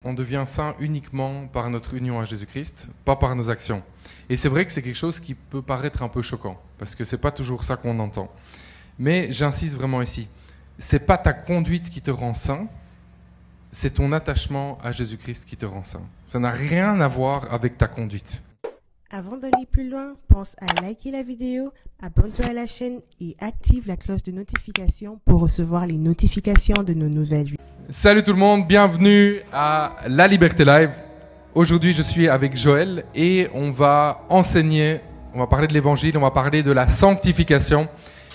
On devient saint uniquement par notre union à Jésus-Christ, pas par nos actions. Et c'est vrai que c'est quelque chose qui peut paraître un peu choquant, parce que c'est pas toujours ça qu'on entend. Mais j'insiste vraiment ici, c'est pas ta conduite qui te rend saint, c'est ton attachement à Jésus-Christ qui te rend saint. Ça n'a rien à voir avec ta conduite. Avant d'aller plus loin, pense à liker la vidéo, abonne-toi à la chaîne et active la cloche de notification pour recevoir les notifications de nos nouvelles vidéos. Salut tout le monde, bienvenue à La Liberté Live. Aujourd'hui, je suis avec Joël et on va enseigner, on va parler de l'évangile, on va parler de la sanctification.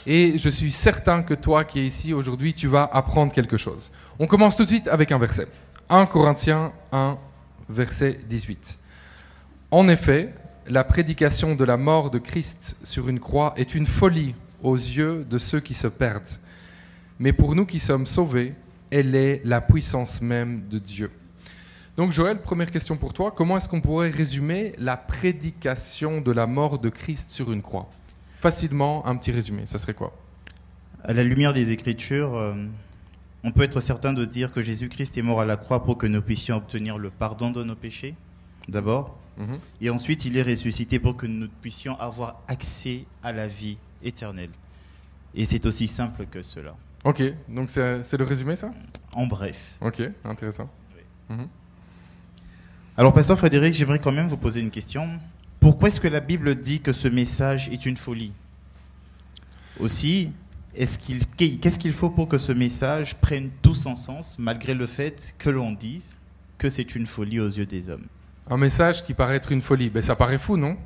Et je suis certain que toi qui es ici aujourd'hui, tu vas apprendre quelque chose. On commence tout de suite avec un verset. 1 Corinthiens 1, verset 18. En effet, la prédication de la mort de Christ sur une croix est une folie aux yeux de ceux qui se perdent. Mais pour nous qui sommes sauvés, elle est la puissance même de Dieu. Donc Joël, première question pour toi. Comment est-ce qu'on pourrait résumer la prédication de la mort de Christ sur une croix? Facilement, un petit résumé, ça serait quoi? À la lumière des Écritures, on peut être certain de dire que Jésus-Christ est mort à la croix pour que nous puissions obtenir le pardon de nos péchés, d'abord. Et ensuite, il est ressuscité pour que nous puissions avoir accès à la vie éternelle. Et c'est aussi simple que cela. Ok, donc c'est le résumé, ça? En bref. Ok, intéressant. Oui. Alors, Pasteur Frédéric, j'aimerais quand même vous poser une question. Pourquoi est-ce que la Bible dit que ce message est une folie? Aussi, qu'est-ce qu'il faut pour que ce message prenne tout son sens, malgré le fait que l'on dise que c'est une folie aux yeux des hommes? Un message qui paraît être une folie, ben ça paraît fou, non?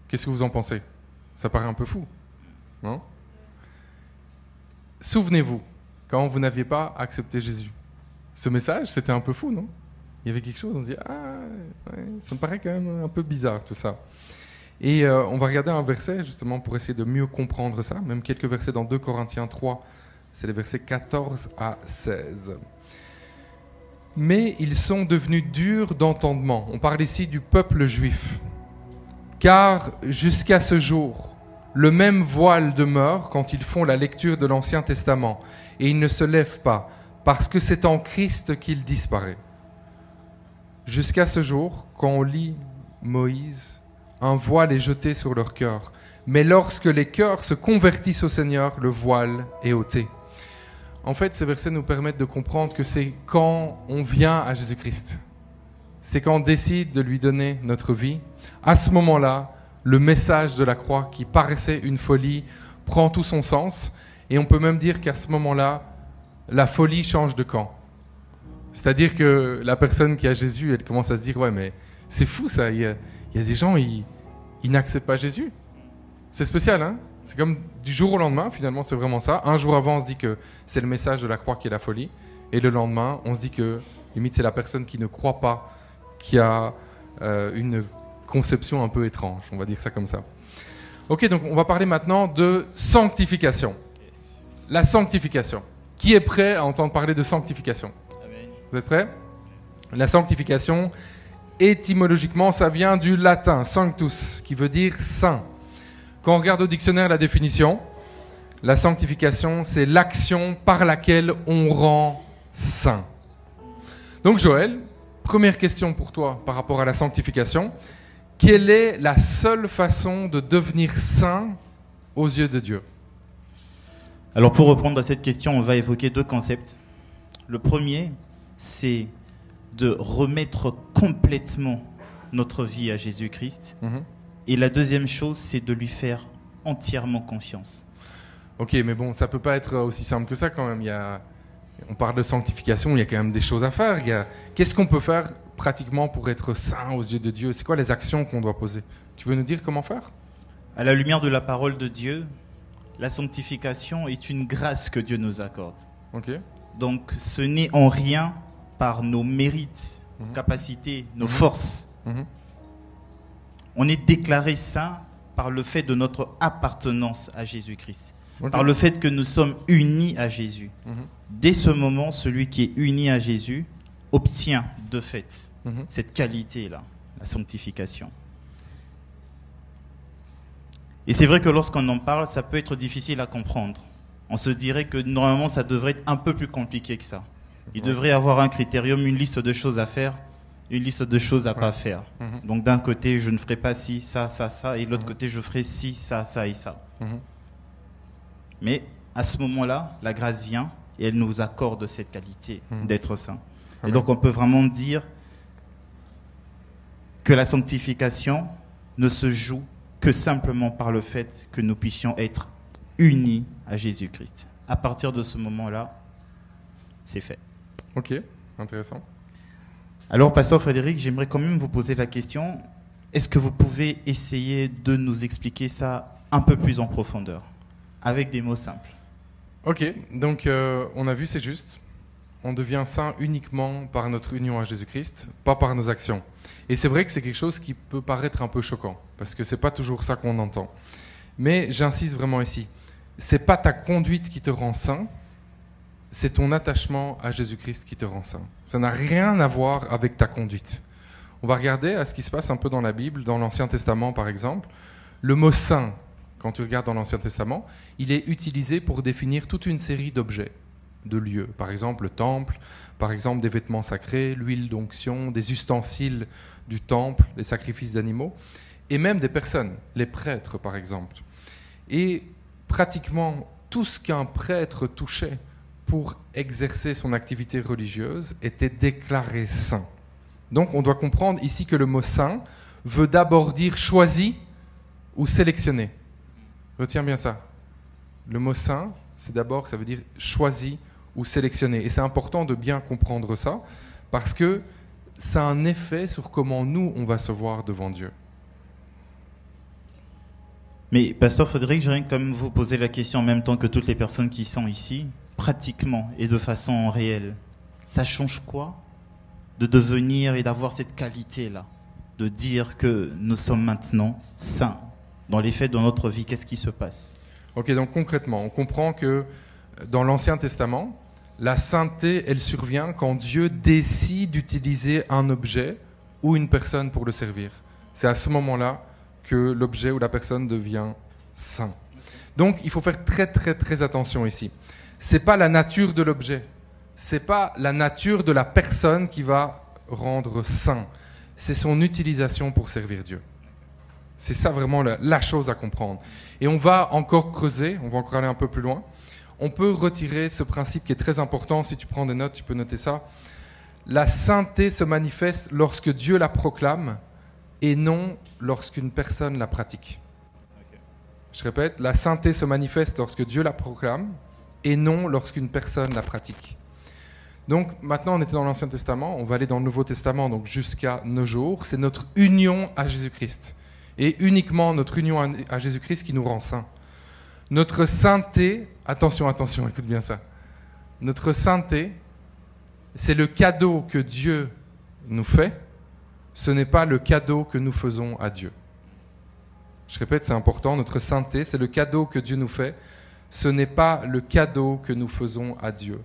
Qu'est-ce que vous en pensez? Ça paraît un peu fou, non? Souvenez-vous, quand vous n'aviez pas accepté Jésus, ce message, c'était un peu fou, non? Il y avait quelque chose, on se dit, ah, ouais, ça me paraît quand même un peu bizarre tout ça. Et on va regarder un verset, justement, pour essayer de mieux comprendre ça, même quelques versets dans 2 Corinthiens 3, c'est les versets 14 à 16. Mais ils sont devenus durs d'entendement. On parle ici du peuple juif. Car jusqu'à ce jour, le même voile demeure quand ils font la lecture de l'Ancien Testament, et il ne se lève pas, parce que c'est en Christ qu'il disparaît. Jusqu'à ce jour, quand on lit Moïse, un voile est jeté sur leur cœur. Mais lorsque les cœurs se convertissent au Seigneur, le voile est ôté. En fait, ces versets nous permettent de comprendre que c'est quand on vient à Jésus-Christ, c'est quand on décide de lui donner notre vie, à ce moment-là, le message de la croix qui paraissait une folie prend tout son sens, et on peut même dire qu'à ce moment-là, la folie change de camp. C'est-à-dire que la personne qui a Jésus, elle commence à se dire « Ouais, mais c'est fou ça, il y a des gens, ils n'acceptent pas Jésus. » C'est spécial, hein? C'est comme du jour au lendemain, finalement, c'est vraiment ça. Un jour avant, on se dit que c'est le message de la croix qui est la folie. Et le lendemain, on se dit que, limite, c'est la personne qui ne croit pas, qui a une conception un peu étrange. On va dire ça comme ça. Ok, donc on va parler maintenant de sanctification. La sanctification. Qui est prêt à entendre parler de sanctification? Vous êtes prêts? La sanctification, étymologiquement, ça vient du latin, sanctus, qui veut dire saint. Quand on regarde au dictionnaire la définition, la sanctification, c'est l'action par laquelle on rend saint. Donc Joël, première question pour toi par rapport à la sanctification. Quelle est la seule façon de devenir saint aux yeux de Dieu? Alors, pour répondre à cette question, on va évoquer deux concepts. Le premier, c'est de remettre complètement notre vie à Jésus-Christ. Et la deuxième chose, c'est de lui faire entièrement confiance. Ok, mais bon, ça peut pas être aussi simple que ça quand même. On parle de sanctification, il y a quand même des choses à faire. Qu'est-ce qu'on peut faire pratiquement pour être saint aux yeux de Dieu? C'est quoi les actions qu'on doit poser? Tu veux nous dire comment faire? À la lumière de la parole de Dieu, la sanctification est une grâce que Dieu nous accorde. Ok. Donc, ce n'est en rien par nos mérites, nos capacités, nos forces. On est déclaré saint par le fait de notre appartenance à Jésus-Christ, par le fait que nous sommes unis à Jésus. Dès ce moment, celui qui est uni à Jésus obtient de fait cette qualité-là, la sanctification. Et c'est vrai que lorsqu'on en parle, ça peut être difficile à comprendre. On se dirait que normalement, ça devrait être un peu plus compliqué que ça. Il devrait avoir un critérium, une liste de choses à faire, une liste de choses à pas faire. Donc d'un côté, je ne ferai pas ci, ça, ça, ça, et de l'autre côté, je ferai ci, ça, ça et ça. Mais à ce moment-là, la grâce vient et elle nous accorde cette qualité d'être saint. Et donc on peut vraiment dire que la sanctification ne se joue que simplement par le fait que nous puissions être unis à Jésus-Christ. À partir de ce moment-là, c'est fait. Ok, intéressant. Alors, Pasteur Frédéric, j'aimerais quand même vous poser la question, est-ce que vous pouvez essayer de nous expliquer ça un peu plus en profondeur, avec des mots simples? Ok, donc on a vu, c'est juste. On devient saint uniquement par notre union à Jésus-Christ, pas par nos actions. Et c'est vrai que c'est quelque chose qui peut paraître un peu choquant, parce que c'est pas toujours ça qu'on entend. Mais j'insiste vraiment ici. C'est pas ta conduite qui te rend saint, c'est ton attachement à Jésus-Christ qui te rend saint. Ça n'a rien à voir avec ta conduite. On va regarder à ce qui se passe un peu dans la Bible, dans l'Ancien Testament par exemple. Le mot saint, quand tu regardes dans l'Ancien Testament, il est utilisé pour définir toute une série d'objets, de lieux. Par exemple, le temple, par exemple, des vêtements sacrés, l'huile d'onction, des ustensiles du temple, les sacrifices d'animaux, et même des personnes, les prêtres, par exemple. Et pratiquement tout ce qu'un prêtre touchait pour exercer son activité religieuse était déclaré saint. Donc, on doit comprendre ici que le mot saint veut d'abord dire choisi ou sélectionné. Retiens bien ça. Le mot saint, c'est d'abord, ça veut dire choisi ou sélectionné. Et c'est important de bien comprendre ça, parce que ça a un effet sur comment nous, on va se voir devant Dieu. Mais, Pasteur Frédéric, j'aimerais quand même vous poser la question en même temps que toutes les personnes qui sont ici, pratiquement et de façon réelle. Ça change quoi de devenir et d'avoir cette qualité-là, de dire que nous sommes maintenant saints? Dans les faits, dans notre vie, qu'est-ce qui se passe? Ok, donc concrètement, on comprend que dans l'Ancien Testament, la sainteté, elle survient quand Dieu décide d'utiliser un objet ou une personne pour le servir. C'est à ce moment-là que l'objet ou la personne devient saint. Donc, il faut faire très, très, très attention ici. C'est pas la nature de l'objet, c'est pas la nature de la personne qui va rendre saint. C'est son utilisation pour servir Dieu. C'est ça vraiment la chose à comprendre. Et on va encore creuser, on va encore aller un peu plus loin. On peut retirer ce principe qui est très important. Si tu prends des notes, tu peux noter ça. La sainteté se manifeste lorsque Dieu la proclame et non lorsqu'une personne la pratique. Je répète, la sainteté se manifeste lorsque Dieu la proclame et non lorsqu'une personne la pratique. Donc maintenant, on était dans l'Ancien Testament, on va aller dans le Nouveau Testament, donc jusqu'à nos jours. C'est notre union à Jésus-Christ. Et uniquement notre union à Jésus-Christ qui nous rend saints. Notre sainteté, attention, écoute bien ça. Notre sainteté, c'est le cadeau que Dieu nous fait, ce n'est pas le cadeau que nous faisons à Dieu. Je répète, c'est important, notre sainteté, c'est le cadeau que Dieu nous fait, ce n'est pas le cadeau que nous faisons à Dieu.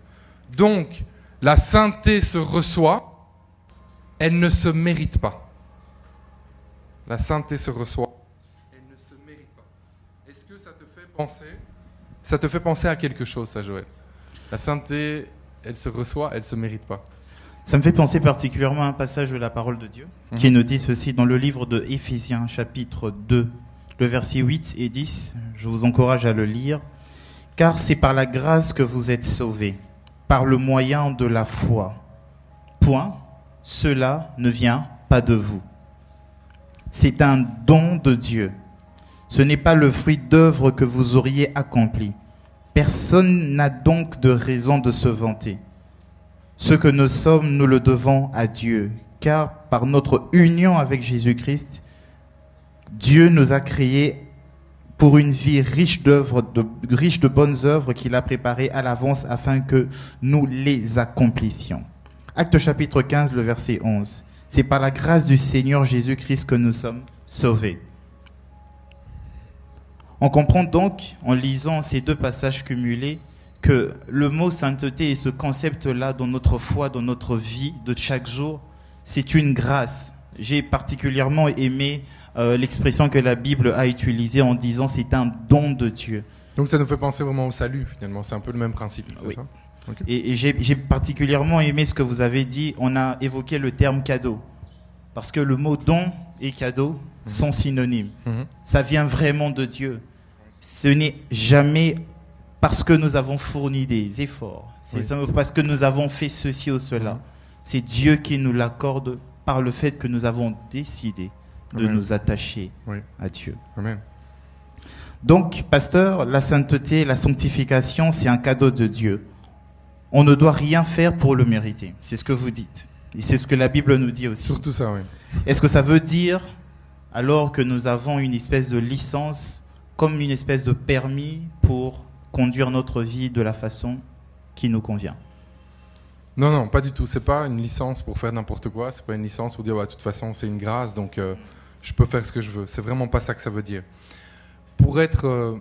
Donc, la sainteté se reçoit, elle ne se mérite pas. La sainteté se reçoit, elle ne se mérite pas. Est-ce que ça te fait penser? Ça te fait penser à quelque chose, ça, Joël? La sainteté, elle se reçoit, elle ne se mérite pas. Ça me fait penser particulièrement à un passage de la parole de Dieu qui nous dit ceci dans le livre de Éphésiens, chapitre 2, le verset 8 et 10. Je vous encourage à le lire. « Car c'est par la grâce que vous êtes sauvés, par le moyen de la foi. Point, cela ne vient pas de vous. C'est un don de Dieu. Ce n'est pas le fruit d'œuvres que vous auriez accompli. Personne n'a donc de raison de se vanter. Ce que nous sommes, nous le devons à Dieu, car par notre union avec Jésus-Christ, Dieu nous a créés pour une vie riche de bonnes œuvres qu'il a préparées à l'avance afin que nous les accomplissions. » Acte chapitre 15, le verset 11. C'est par la grâce du Seigneur Jésus-Christ que nous sommes sauvés. On comprend donc, en lisant ces deux passages cumulés, que le mot sainteté et ce concept-là dans notre foi, dans notre vie de chaque jour, c'est une grâce. J'ai particulièrement aimé l'expression que la Bible a utilisée en disant c'est un don de Dieu. Donc ça nous fait penser vraiment au salut finalement, c'est un peu le même principe. Oui. Ça Okay. Et j'ai particulièrement aimé ce que vous avez dit. On a évoqué le terme cadeau. Parce que le mot don et cadeau sont synonymes. Ça vient vraiment de Dieu. Ce n'est jamais parce que nous avons fourni des efforts. C'est parce que nous avons fait ceci ou cela. C'est Dieu qui nous l'accorde par le fait que nous avons décidé de nous attacher à Dieu. Amen. Donc, pasteur, la sainteté, la sanctification, c'est un cadeau de Dieu. On ne doit rien faire pour le mériter. C'est ce que vous dites. Et c'est ce que la Bible nous dit aussi. Surtout ça, oui. Est-ce que ça veut dire, alors que nous avons une espèce de licence, comme une espèce de permis pour conduire notre vie de la façon qui nous convient? Non, non, pas du tout. C'est pas une licence pour faire n'importe quoi. C'est pas une licence pour dire, de toute façon, c'est une grâce, donc je peux faire ce que je veux. C'est vraiment pas ça que ça veut dire. Pour être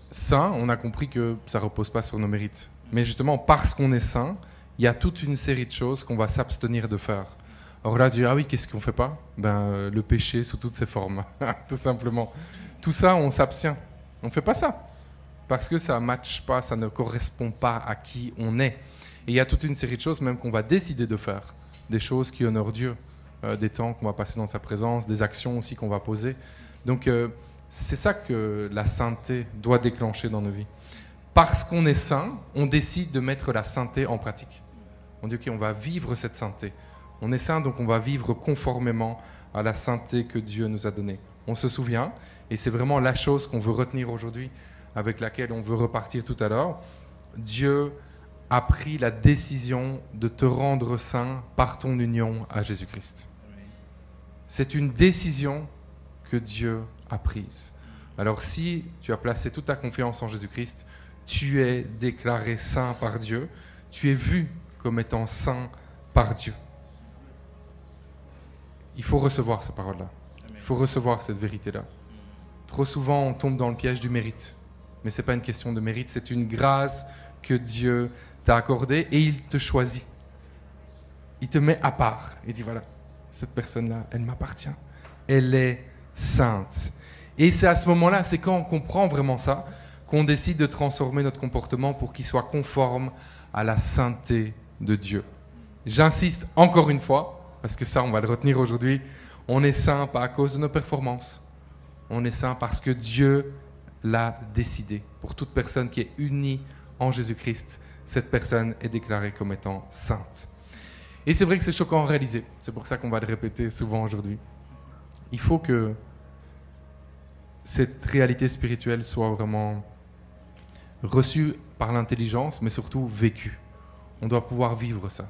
saint, on a compris que ça repose pas sur nos mérites. Mais justement, parce qu'on est saint, il y a toute une série de choses qu'on va s'abstenir de faire. Alors là, ah oui, qu'est-ce qu'on fait pas? Le péché sous toutes ses formes, tout simplement. Tout ça, on s'abstient. On fait pas ça. Parce que ça ne matche pas, ça ne correspond pas à qui on est. Et il y a toute une série de choses même qu'on va décider de faire. Des choses qui honorent Dieu. Des temps qu'on va passer dans sa présence, des actions aussi qu'on va poser. Donc c'est ça que la sainteté doit déclencher dans nos vies. Parce qu'on est saint, on décide de mettre la sainteté en pratique. On dit, ok, on va vivre cette sainteté. On est saint, donc on va vivre conformément à la sainteté que Dieu nous a donnée. On se souvient, et c'est vraiment la chose qu'on veut retenir aujourd'hui, avec laquelle on veut repartir tout à l'heure. Dieu a pris la décision de te rendre saint par ton union à Jésus-Christ. C'est une décision que Dieu a prise. Alors si tu as placé toute ta confiance en Jésus-Christ, tu es déclaré saint par Dieu, tu es vu comme étant saint par Dieu. Il faut recevoir ces paroles-là. Il faut recevoir cette vérité-là. Trop souvent, on tombe dans le piège du mérite. Mais ce n'est pas une question de mérite, c'est une grâce que Dieu t'a accordée et il te choisit. Il te met à part et dit, voilà, cette personne-là, elle m'appartient. Elle est sainte. Et c'est à ce moment-là, c'est quand on comprend vraiment ça, qu'on décide de transformer notre comportement pour qu'il soit conforme à la sainteté de Dieu. J'insiste encore une fois, parce que ça, on va le retenir aujourd'hui, on est saint pas à cause de nos performances. On est saint parce que Dieu l'a décidé. Pour toute personne qui est unie en Jésus-Christ, cette personne est déclarée comme étant sainte. Et c'est vrai que c'est choquant à réaliser. C'est pour ça qu'on va le répéter souvent aujourd'hui. Il faut que cette réalité spirituelle soit vraiment reçue par l'intelligence, mais surtout vécue. On doit pouvoir vivre ça.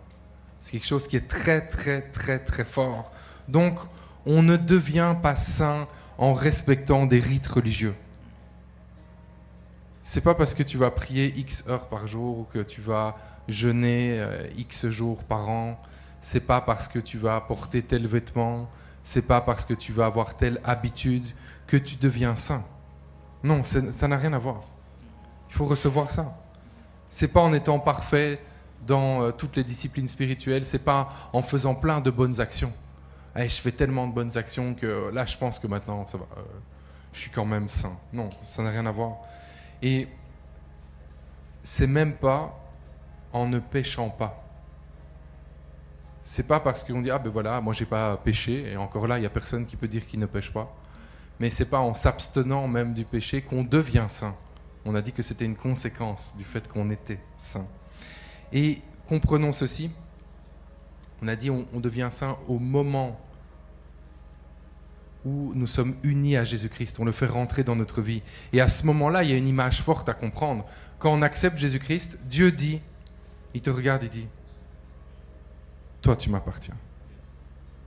C'est quelque chose qui est très, très, très, très fort. Donc, on ne devient pas saint en respectant des rites religieux. C'est pas parce que tu vas prier X heures par jour ou que tu vas jeûner X jours par an. C'est pas parce que tu vas porter tel vêtement. C'est pas parce que tu vas avoir telle habitude que tu deviens saint. Non, ça n'a rien à voir. Il faut recevoir ça. C'est pas en étant parfait dans toutes les disciplines spirituelles. C'est pas en faisant plein de bonnes actions. Je fais tellement de bonnes actions que là, je pense que maintenant, ça va. Je suis quand même saint. Non, ça n'a rien à voir. Et c'est même pas en ne péchant pas. C'est pas parce qu'on dit ah ben voilà, moi j'ai pas péché et encore là il y a personne qui peut dire qu'il ne pêche pas. Mais c'est pas en s'abstenant même du péché qu'on devient saint. On a dit que c'était une conséquence du fait qu'on était saint. Et comprenons ceci. On a dit on devient saint au moment où nous sommes unis à Jésus-Christ, on le fait rentrer dans notre vie. Et à ce moment-là, il y a une image forte à comprendre. Quand on accepte Jésus-Christ, Dieu dit, il te regarde et dit, toi tu m'appartiens.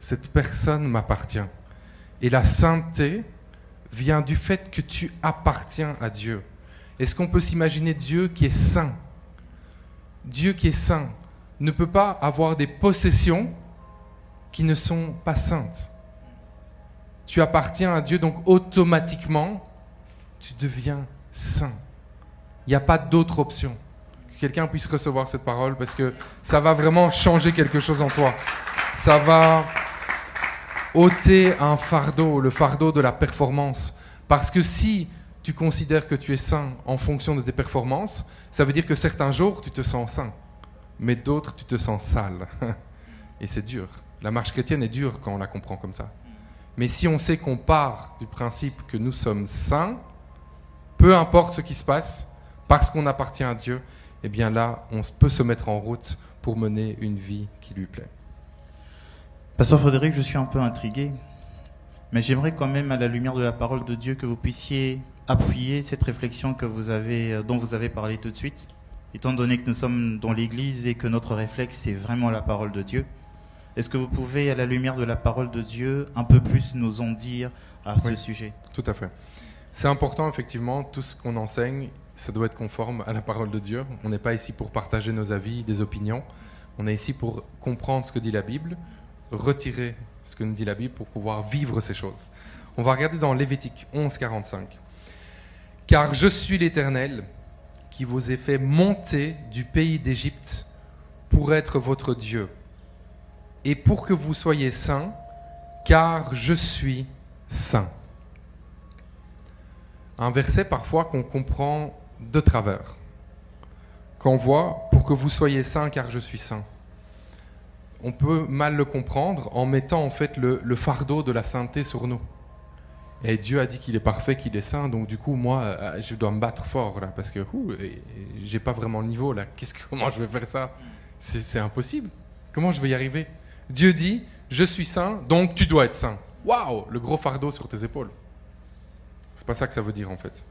Cette personne m'appartient. Et la sainteté vient du fait que tu appartiens à Dieu. Est-ce qu'on peut s'imaginer Dieu qui est saint? Dieu qui est saint ne peut pas avoir des possessions qui ne sont pas saintes. Tu appartiens à Dieu, donc automatiquement, tu deviens saint. Il n'y a pas d'autre option. Que quelqu'un puisse recevoir cette parole parce que ça va vraiment changer quelque chose en toi. Ça va ôter un fardeau, le fardeau de la performance. Parce que si tu considères que tu es saint en fonction de tes performances, ça veut dire que certains jours, tu te sens saint. mais d'autres, tu te sens sale. Et c'est dur. La marche chrétienne est dure quand on la comprend comme ça. Mais si on sait qu'on part du principe que nous sommes saints, peu importe ce qui se passe, parce qu'on appartient à Dieu, eh bien là, on peut se mettre en route pour mener une vie qui lui plaît. Pasteur Frédéric, je suis un peu intrigué, mais j'aimerais quand même, à la lumière de la parole de Dieu, que vous puissiez appuyer cette réflexion dont vous avez parlé tout de suite, étant donné que nous sommes dans l'Église et que notre réflexe, c'est vraiment la parole de Dieu. Est-ce que vous pouvez, à la lumière de la parole de Dieu, un peu plus nous en dire à ce sujet? Tout à fait. C'est important, effectivement, tout ce qu'on enseigne, ça doit être conforme à la parole de Dieu. On n'est pas ici pour partager nos avis, des opinions. On est ici pour comprendre ce que dit la Bible, retirer ce que nous dit la Bible pour pouvoir vivre ces choses. On va regarder dans Lévitique 11, 45. « Car je suis l'Éternel qui vous ai fait monter du pays d'Égypte pour être votre Dieu, et pour que vous soyez saints, car je suis saint. » Un verset parfois qu'on comprend de travers. Quand on voit « pour que vous soyez saints, car je suis saint », on peut mal le comprendre en mettant en fait le fardeau de la sainteté sur nous. Et Dieu a dit qu'il est parfait, qu'il est saint, donc du coup moi je dois me battre fort là, parce que j'ai pas vraiment le niveau là. Comment je vais faire ça? C'est impossible. Comment je vais y arriver? Dieu dit, je suis saint, donc tu dois être saint. Waouh, le gros fardeau sur tes épaules. C'est pas ça que ça veut dire en fait.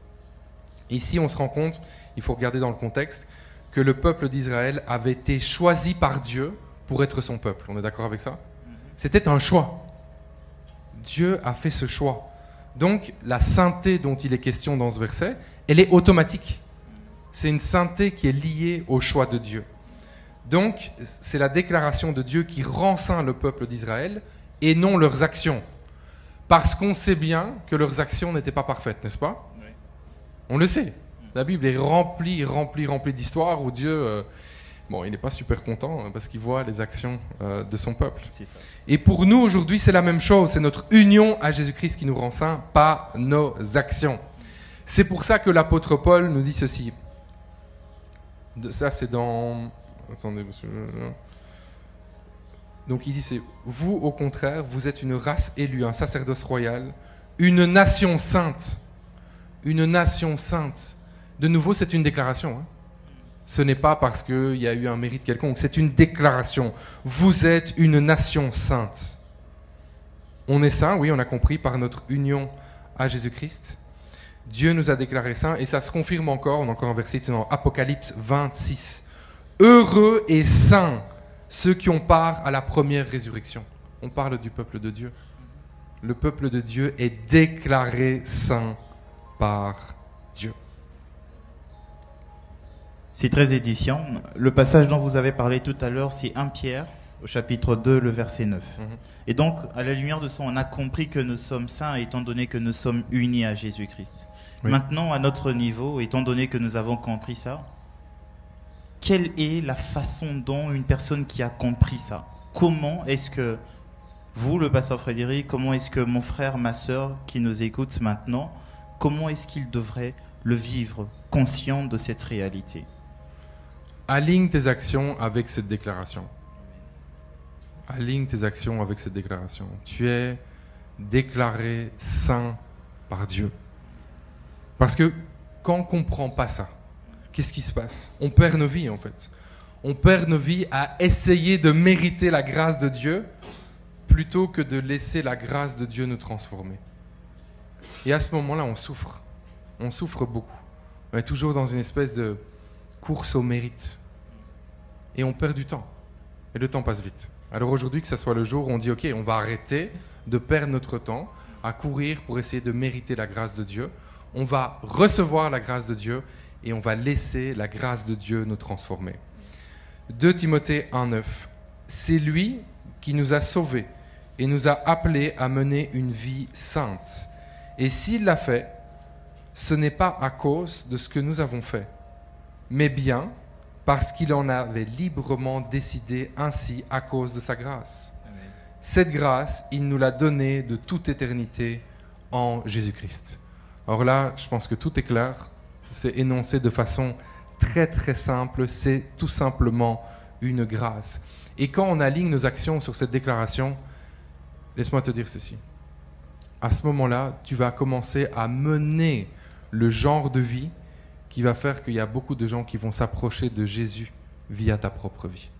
Ici, on se rend compte, il faut regarder dans le contexte, que le peuple d'Israël avait été choisi par Dieu pour être son peuple. On est d'accord avec ça? C'était un choix. Dieu a fait ce choix. Donc, la sainteté dont il est question dans ce verset, elle est automatique. C'est une sainteté qui est liée au choix de Dieu. Donc, c'est la déclaration de Dieu qui rend saint le peuple d'Israël et non leurs actions. Parce qu'on sait bien que leurs actions n'étaient pas parfaites, n'est-ce pas? Oui. On le sait. La Bible est remplie d'histoires où Dieu, il n'est pas super content parce qu'il voit les actions de son peuple. C'est ça. Et pour nous, aujourd'hui, c'est la même chose. C'est notre union à Jésus-Christ qui nous rend saints, pas nos actions. C'est pour ça que l'apôtre Paul nous dit ceci. Ça, c'est dans... Attendez, monsieur. Donc il dit, c'est vous au contraire, vous êtes une race élue, un sacerdoce royal, une nation sainte. Une nation sainte. De nouveau, c'est une déclaration. Ce n'est pas parce qu'il y a eu un mérite quelconque, c'est une déclaration. Vous êtes une nation sainte. On est saint, oui, on a compris, par notre union à Jésus-Christ. Dieu nous a déclarés saints, et ça se confirme encore, on a encore un verset, c'est dans Apocalypse 26. Heureux et saints ceux qui ont part à la première résurrection. On parle du peuple de Dieu. Le peuple de Dieu est déclaré saint par Dieu. C'est très édifiant. Le passage dont vous avez parlé tout à l'heure, c'est 1 Pierre, au chapitre 2, le verset 9. Et donc, à la lumière de ça, on a compris que nous sommes saints, étant donné que nous sommes unis à Jésus-Christ. Oui. Maintenant, à notre niveau, étant donné que nous avons compris ça, quelle est la façon dont une personne qui a compris ça, comment est-ce que vous, le pasteur Frédéric, comment est-ce que mon frère, ma sœur qui nous écoute maintenant, comment est-ce qu'il devrait le vivre, conscient de cette réalité? Aligne tes actions avec cette déclaration. Aligne tes actions avec cette déclaration. Tu es déclaré saint par Dieu. Parce que quand on ne comprend pas ça, qu'est-ce qui se passe? On perd nos vies en fait. On perd nos vies à essayer de mériter la grâce de Dieu plutôt que de laisser la grâce de Dieu nous transformer. Et à ce moment-là, on souffre. On souffre beaucoup. On est toujours dans une espèce de course au mérite. Et on perd du temps. Et le temps passe vite. Alors aujourd'hui, que ce soit le jour où on dit « Ok, on va arrêter de perdre notre temps à courir pour essayer de mériter la grâce de Dieu. On va recevoir la grâce de Dieu et on va laisser la grâce de Dieu nous transformer. » 2 Timothée 1,9. C'est lui qui nous a sauvés et nous a appelés à mener une vie sainte. Et s'il l'a fait, ce n'est pas à cause de ce que nous avons fait, mais bien parce qu'il en avait librement décidé ainsi à cause de sa grâce. Amen. Cette grâce, il nous l'a donnée de toute éternité en Jésus-Christ. Alors là, je pense que tout est clair. C'est énoncé de façon très très simple. C'est tout simplement une grâce. Et quand on aligne nos actions sur cette déclaration, laisse-moi te dire ceci. À ce moment-là, tu vas commencer à mener le genre de vie qui va faire qu'il y a beaucoup de gens qui vont s'approcher de Jésus via ta propre vie.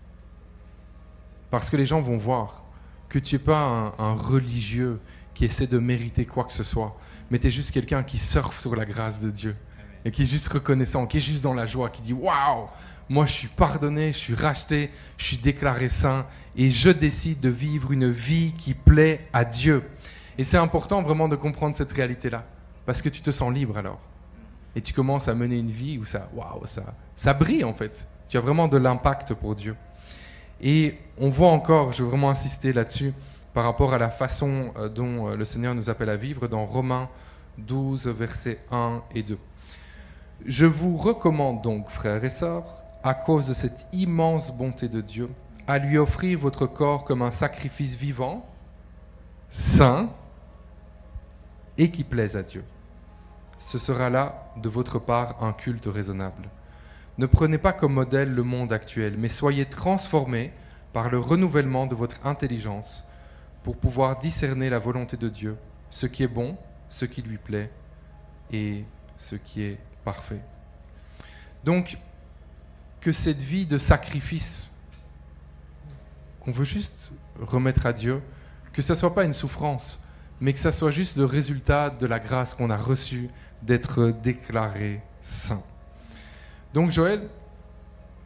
Parce que les gens vont voir que tu n'es pas un religieux qui essaie de mériter quoi que ce soit, mais tu es juste quelqu'un qui surfe sur la grâce de Dieu et qui est juste reconnaissant, qui est juste dans la joie, qui dit « Waouh, moi je suis pardonné, je suis racheté, je suis déclaré saint et je décide de vivre une vie qui plaît à Dieu. » Et c'est important vraiment de comprendre cette réalité-là, parce que tu te sens libre alors. Et tu commences à mener une vie où ça brille en fait. Tu as vraiment de l'impact pour Dieu. Et on voit encore, je veux vraiment insister là-dessus, par rapport à la façon dont le Seigneur nous appelle à vivre dans Romains 12, versets 1 et 2. Je vous recommande donc, frères et sœurs, à cause de cette immense bonté de Dieu, à lui offrir votre corps comme un sacrifice vivant, saint et qui plaise à Dieu. Ce sera là, de votre part, un culte raisonnable. Ne prenez pas comme modèle le monde actuel, mais soyez transformés par le renouvellement de votre intelligence pour pouvoir discerner la volonté de Dieu, ce qui est bon, ce qui lui plaît et ce qui est parfait. Donc, que cette vie de sacrifice qu'on veut juste remettre à Dieu, que ce ne soit pas une souffrance, mais que ça soit juste le résultat de la grâce qu'on a reçue d'être déclaré saint. Donc Joël,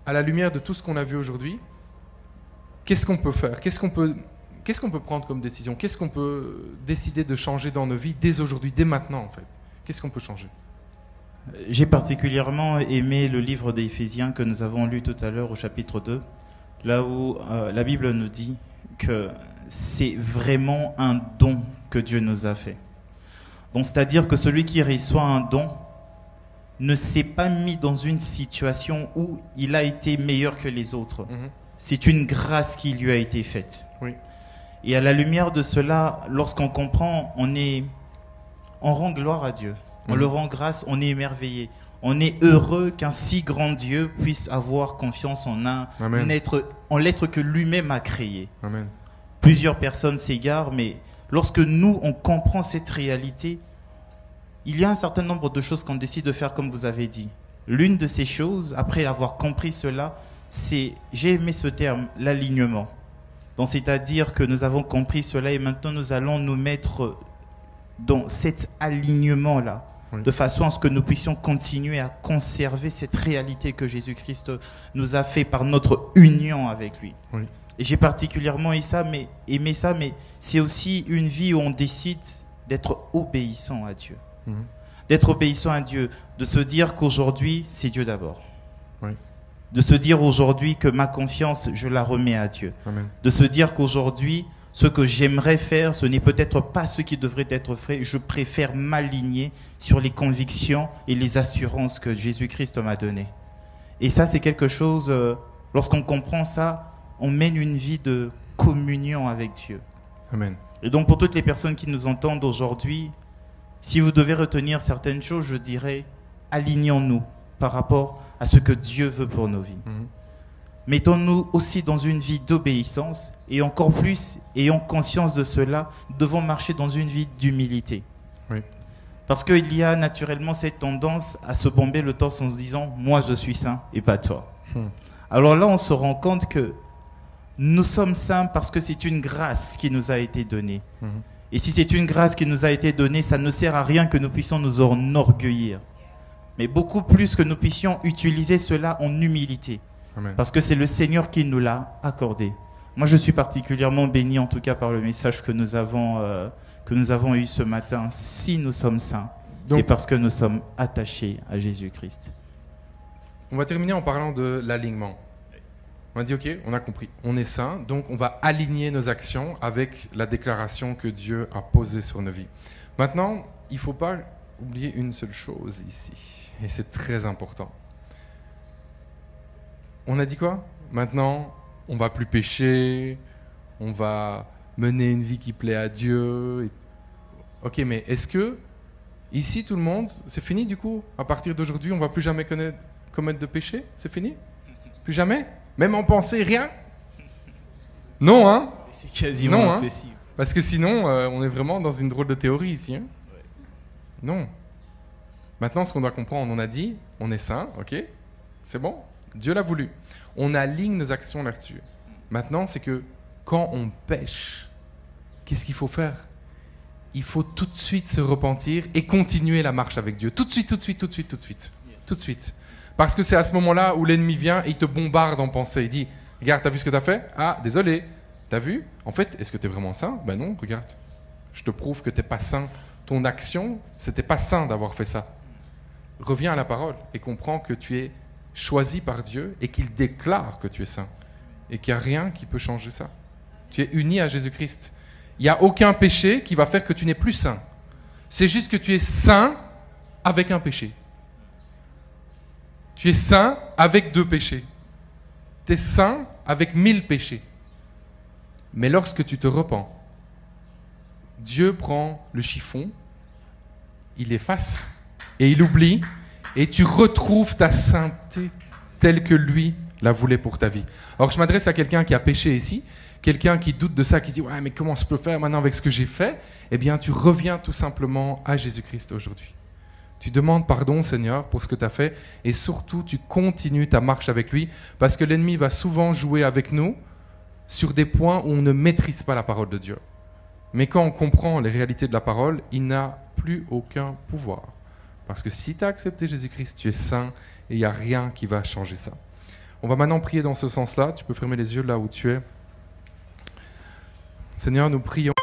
à la lumière de tout ce qu'on a vu aujourd'hui, qu'est-ce qu'on peut faire ? Qu'est-ce qu'on peut prendre comme décision ? Qu'est-ce qu'on peut décider de changer dans nos vies dès aujourd'hui, dès maintenant en fait ? Qu'est-ce qu'on peut changer ? J'ai particulièrement aimé le livre des Éphésiens que nous avons lu tout à l'heure au chapitre 2, là où la Bible nous dit que c'est vraiment un don que Dieu nous a fait. Donc, c'est-à-dire que celui qui reçoit un don ne s'est pas mis dans une situation où il a été meilleur que les autres. C'est une grâce qui lui a été faite. Oui. Et à la lumière de cela, lorsqu'on comprend, on rend gloire à Dieu. On le rend grâce, on est émerveillé. On est heureux qu'un si grand Dieu puisse avoir confiance en l'être que lui-même a créé. Amen. Plusieurs personnes s'égarent, mais lorsque nous, on comprend cette réalité, il y a un certain nombre de choses qu'on décide de faire comme vous avez dit. L'une de ces choses, après avoir compris cela, c'est, j'ai aimé ce terme, l'alignement. Donc, c'est-à-dire que nous avons compris cela et maintenant nous allons nous mettre dans cet alignement-là, de façon à ce que nous puissions continuer à conserver cette réalité que Jésus-Christ nous a fait par notre union avec lui. Oui. Et j'ai particulièrement aimé ça, mais c'est aussi une vie où on décide d'être obéissant à Dieu. D'être obéissant à Dieu, de se dire qu'aujourd'hui, c'est Dieu d'abord. Oui. De se dire aujourd'hui que ma confiance, je la remets à Dieu. Amen. De se dire qu'aujourd'hui, ce que j'aimerais faire, ce n'est peut-être pas ce qui devrait être fait. Je préfère m'aligner sur les convictions et les assurances que Jésus-Christ m'a données. Et ça, c'est quelque chose, lorsqu'on comprend ça, on mène une vie de communion avec Dieu. Amen. Et donc, pour toutes les personnes qui nous entendent aujourd'hui, si vous devez retenir certaines choses, je dirais, alignons-nous par rapport à ce que Dieu veut pour nos vies. Mettons-nous aussi dans une vie d'obéissance et encore plus, ayant conscience de cela, devons marcher dans une vie d'humilité. Oui. Parce qu'il y a naturellement cette tendance à se bomber le torse en se disant « moi je suis saint et pas toi ». Alors là, on se rend compte que nous sommes saints parce que c'est une grâce qui nous a été donnée. Et si c'est une grâce qui nous a été donnée, ça ne sert à rien que nous puissions nous enorgueillir. Mais beaucoup plus que nous puissions utiliser cela en humilité. Amen. Parce que c'est le Seigneur qui nous l'a accordé. Moi, je suis particulièrement béni, en tout cas, par le message que nous avons eu ce matin. Si nous sommes saints, c'est parce que nous sommes attachés à Jésus-Christ. On va terminer en parlant de l'alignement. On a dit, ok, on a compris, on est saint, donc on va aligner nos actions avec la déclaration que Dieu a posée sur nos vies. Maintenant, il ne faut pas oublier une seule chose ici, et c'est très important. On a dit quoi ? Maintenant, on va plus pécher, on va mener une vie qui plaît à Dieu. Ok, mais est-ce que, ici, tout le monde, c'est fini du coup ? À partir d'aujourd'hui, on ne va plus jamais commettre de péché ? C'est fini ? Plus jamais ? Même en pensée, rien? Non, hein? C'est quasiment Non, hein. impossible. Parce que sinon, on est vraiment dans une drôle de théorie ici. Hein. Non. Maintenant, ce qu'on doit comprendre, on a dit, on est saint, ok? C'est bon? Dieu l'a voulu. On aligne nos actions là-dessus. Maintenant, c'est que quand on pêche, qu'est-ce qu'il faut faire? Il faut tout de suite se repentir et continuer la marche avec Dieu. Tout de suite, tout de suite, tout de suite, tout de suite. Tout de suite. Parce que c'est à ce moment-là où l'ennemi vient et il te bombarde en pensée. Il dit, regarde, t'as vu ce que t'as fait? Ah, désolé. T'as vu? En fait, est-ce que t'es vraiment saint? Ben non, regarde. Je te prouve que t'es pas saint. Ton action, c'était pas saint d'avoir fait ça. Reviens à la parole et comprends que tu es choisi par Dieu et qu'il déclare que tu es saint. Et qu'il n'y a rien qui peut changer ça. Tu es uni à Jésus-Christ. Il n'y a aucun péché qui va faire que tu n'es plus saint. C'est juste que tu es saint avec un péché. Tu es saint avec 2 péchés. Tu es saint avec 1000 péchés. Mais lorsque tu te repens, Dieu prend le chiffon, il efface et il oublie, et tu retrouves ta sainteté telle que lui la voulait pour ta vie. Alors je m'adresse à quelqu'un qui a péché ici, quelqu'un qui doute de ça, qui dit « Ouais, mais comment je peux faire maintenant avec ce que j'ai fait ?» Eh bien, tu reviens tout simplement à Jésus-Christ aujourd'hui. Tu demandes pardon, Seigneur, pour ce que tu as fait, et surtout, tu continues ta marche avec lui, parce que l'ennemi va souvent jouer avec nous sur des points où on ne maîtrise pas la parole de Dieu. Mais quand on comprend les réalités de la parole, il n'a plus aucun pouvoir. Parce que si tu as accepté Jésus-Christ, tu es saint, et il n'y a rien qui va changer ça. On va maintenant prier dans ce sens-là. Tu peux fermer les yeux là où tu es. Seigneur, nous prions.